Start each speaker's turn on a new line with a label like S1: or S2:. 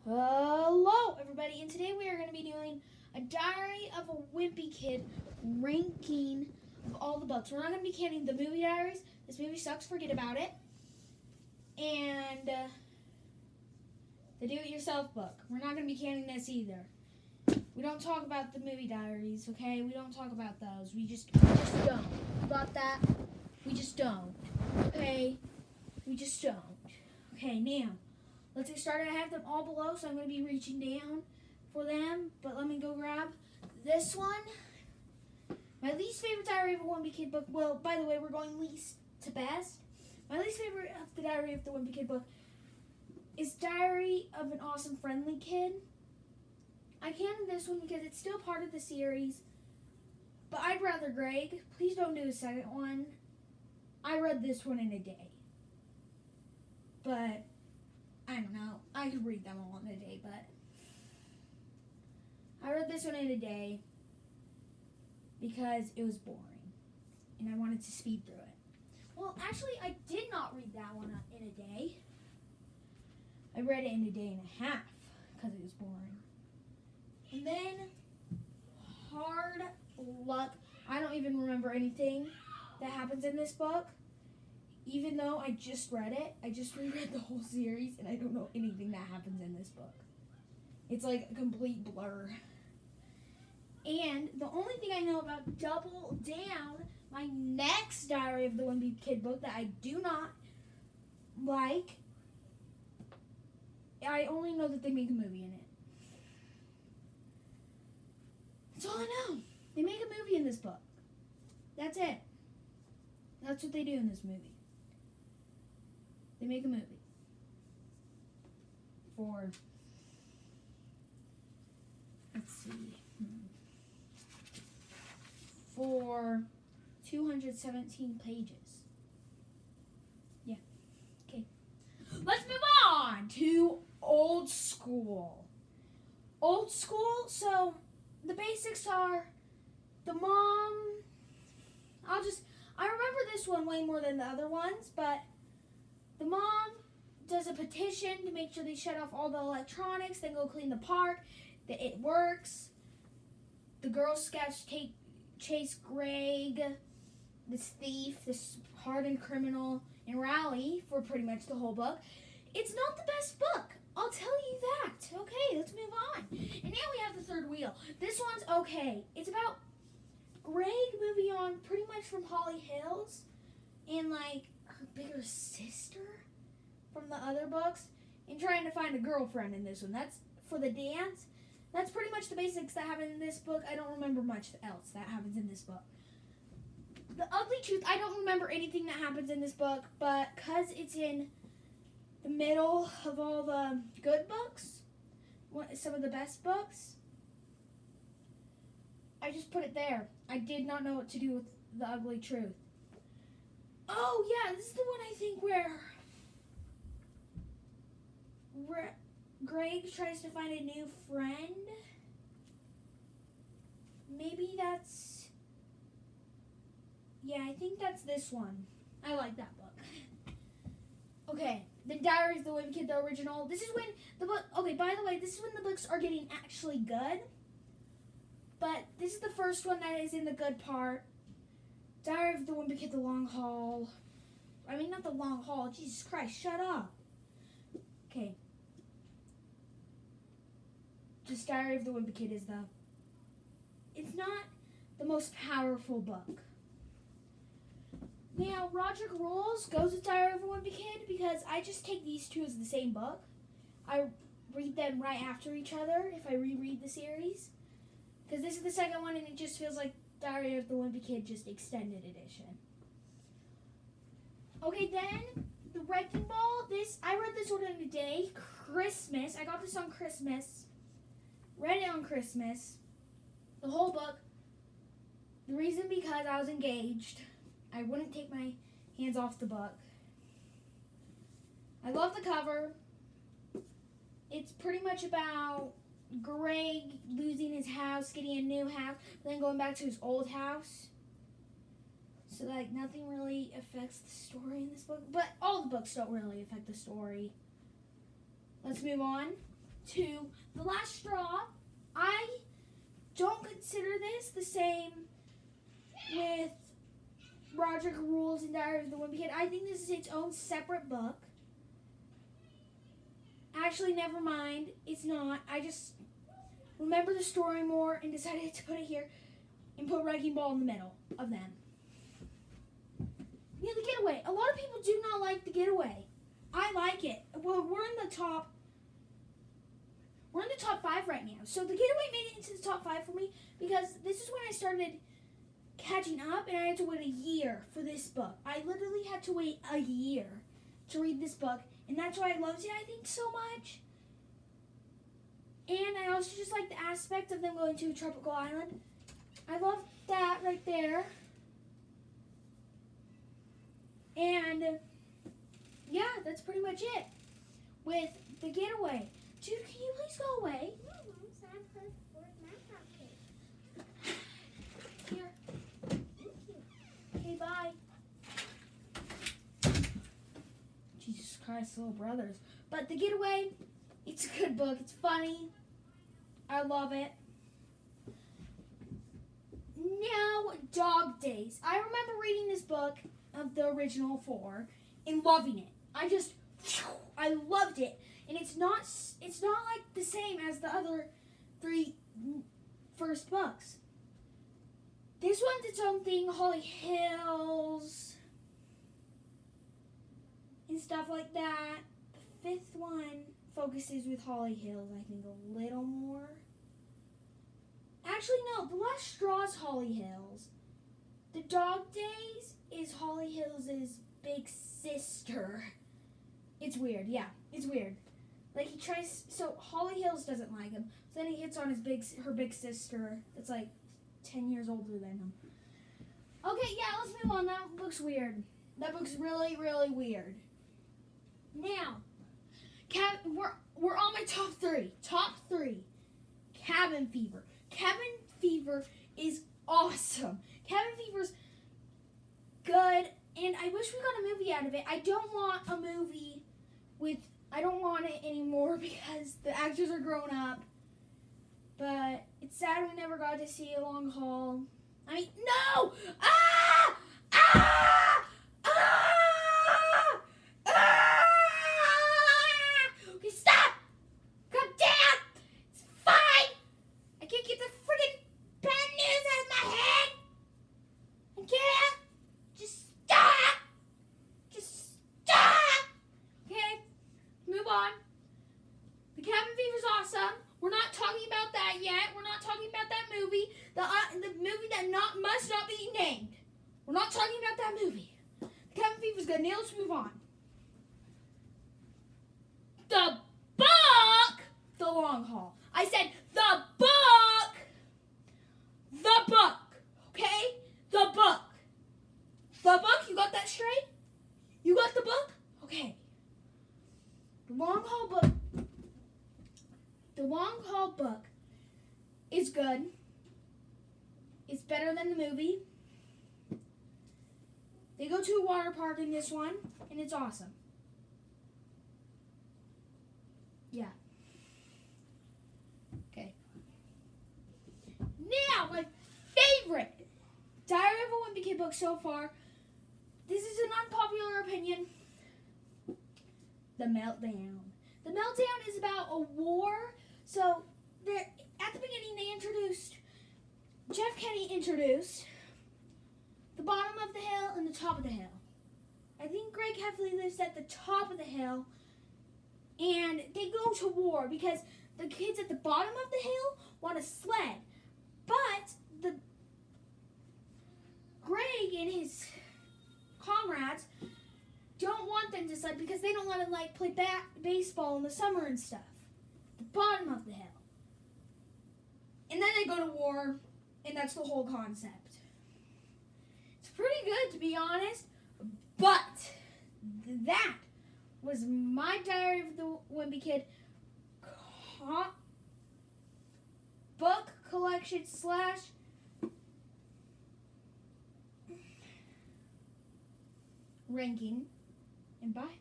S1: Hello, everybody, and today we are going to be doing a Diary of a Wimpy Kid ranking of all the books. We're not going to be counting the movie diaries. This movie sucks, forget about it. And the do-it-yourself book. We're not going to be counting this either. We don't talk about the movie diaries, okay? We don't talk about those. We just don't. Got that? We just don't, okay? We just don't. Okay, now. Let's get started. I have them all below, so I'm going to be reaching down for them. But let me go grab this one. My least favorite Diary of a Wimpy Kid book. Well, by the way, we're going least to best. My least favorite of the Diary of the Wimpy Kid book is Diary of an Awesome Friendly Kid. I counted this one because it's still part of the series. But I'd rather Greg. Please don't do a second one. I read this one in a day. But I don't know. I could read them all in a day, but I read this one in a day because it was boring and I wanted to speed through it. Well, actually, I did not read that one in a day. I read it in a day and a half because it was boring. And then, hard luck, I don't even remember anything that happens in this book. Even though I just read it, I just reread the whole series, and I don't know anything that happens in this book. It's like a complete blur. And the only thing I know about Double Down, my next Diary of the Wimpy Kid book that I do not like, I only know that they make a movie in it. That's all I know. They make a movie in this book. That's it. That's what they do in this movie. They make a movie for, let's see, for 217 pages. Yeah, okay. Let's move on to Old School. Old School, so the basics are the mom, I remember this one way more than the other ones, but the mom does a petition to make sure they shut off all the electronics, then go clean the park. It works. The Girl Scouts chase Greg, this thief, this hardened criminal, and Rally for pretty much the whole book. It's not the best book. I'll tell you that. Okay, let's move on. And now we have the third wheel. This one's okay. It's about Greg moving on pretty much from Holly Hills and like her bigger sister from the other books and trying to find a girlfriend in this one. That's for the dance. That's pretty much the basics that happen in this book. I don't remember much else that happens in this book. The Ugly Truth, I don't remember anything that happens in this book, but because it's in the middle of all the good books, some of the best books, I just put it there. I did not know what to do with The Ugly Truth. Oh, yeah, this is the one I think where Greg tries to find a new friend. Maybe that's... Yeah, I think that's this one. I like that book. Okay, the Diary of the Wimpy Kid, the original. This is when the book... Okay, by the way, this is when the books are getting actually good. But this is the first one that is in the good part. Diary of the Wimpy Kid, the long haul. I mean, not the long haul. Jesus Christ, shut up. Okay. Just Diary of the Wimpy Kid is the... It's not the most powerful book. Now, Roderick Rules goes with Diary of a Wimpy Kid because I just take these two as the same book. I read them right after each other if I reread the series. Because this is the second one and it just feels like Diary of the Wimpy Kid, just extended edition. Okay, then, the Wrecking Ball. I read this one in a day. Christmas. I got this on Christmas. Read it on Christmas. The whole book. The reason because I was engaged. I wouldn't take my hands off the book. I love the cover. It's pretty much about Greg losing his house, getting a new house, then going back to his old house. So, like, nothing really affects the story in this book. But all the books don't really affect the story. Let's move on to The Last Straw. I don't consider this the same with Roderick Rules and Diary of the Wimpy Kid. I think this is its own separate book. Actually, never mind. It's not. I just remember the story more and decided to put it here and put Wrecking Ball in the middle of them. Yeah, The Getaway. A lot of people do not like The Getaway. I like it. Well, we're in the top 5 right now. So The Getaway made it into the top 5 for me because this is when I started catching up and I had to wait a year for this book. I literally had to wait a year to read this book, and that's why I loved it, I think, so much. And I also just like the aspect of them going to a tropical island. I love that right there. And yeah, that's pretty much it with The Getaway. Dude, can you please go away? Here. Okay, bye. Jesus Christ, little brothers. But The Getaway, it's a good book. It's funny. I love it. Now, Dog Days. I remember reading this book of the original 4 and loving it. I loved it. And it's not like the same as the other 3 first books. This one's its own thing, Holly Hills and stuff like that. The 5th one focuses with Holly Hills, I think, a little more. Actually, no, The Last Straw's Holly Hills. The Dog Days is Holly Hills' big sister. It's weird, yeah, it's weird. Like, he tries, so Holly Hills doesn't like him. So then he hits on her big sister that's like 10 years older than him. Okay, yeah, let's move on. That book's weird. That book's really, really weird. Now, we're on my top 3. Top 3. Cabin Fever. Cabin Fever is awesome. Cabin Fever's good, and I wish we got a movie out of it. I don't want a movie I don't want it anymore because the actors are grown up. But it's sad we never got to see a long haul. I mean, no! Ah! Ah! Ah! Ah! Okay, stop! Come down! It's fine! I can't get the freaking bad news out of my head! I can't! Just stop! Just stop! Okay, move on. The Cabin Fever's awesome. We're not talking about that yet. We're not talking about that movie. The movie that must not be named. We're not talking about that movie. The Cabin Fever's good. Now let's move on. The book! The Long Haul. I said the book! The book. Okay? The book. The book? You got that straight? You got the book? Okay. The Long Haul book. The Long Haul book is good. It's better than the movie. They go to a water park in this one, and it's awesome. Yeah. Okay. Now, my favorite Diary of a Wimpy Kid book so far. This is an unpopular opinion. The Meltdown. The Meltdown is about a war. So, at the beginning, Jeff Kenny introduced the bottom of the hill and the top of the hill. I think Greg Heffley lives at the top of the hill, and they go to war because the kids at the bottom of the hill want a sled. But Greg and his comrades don't want them to sled because they don't let them play baseball in the summer and stuff. The bottom of the hill. And then they go to war, and that's the whole concept. It's pretty good, to be honest, but that was my Diary of the Wimpy Kid book collection / ranking, and bye.